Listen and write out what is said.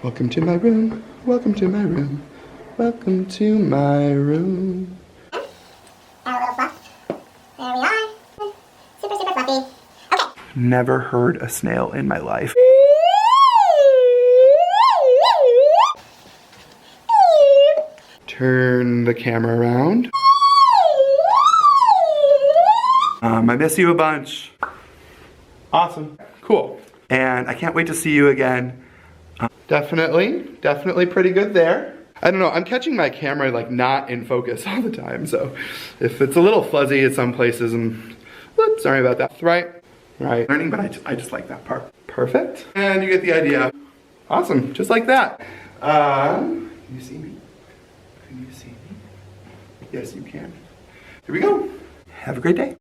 Welcome to my room. Welcome to my room. Welcome to my room. Add a little fluff. There we are. Super, super fluffy. Okay. Never heard a snail in my life. Turn the camera around. I miss you a bunch. Awesome. Cool. And I can't wait to see you again. Definitely pretty good there. I don't know, I'm catching my camera like not in focus all the time, so if it's a little fuzzy at some places, whoops, sorry about that. Right, learning, but I just like that part. Perfect. And you get the idea. Awesome, just like that. Can you see me? Can you see me? Yes, you can. Here we go. Have a great day.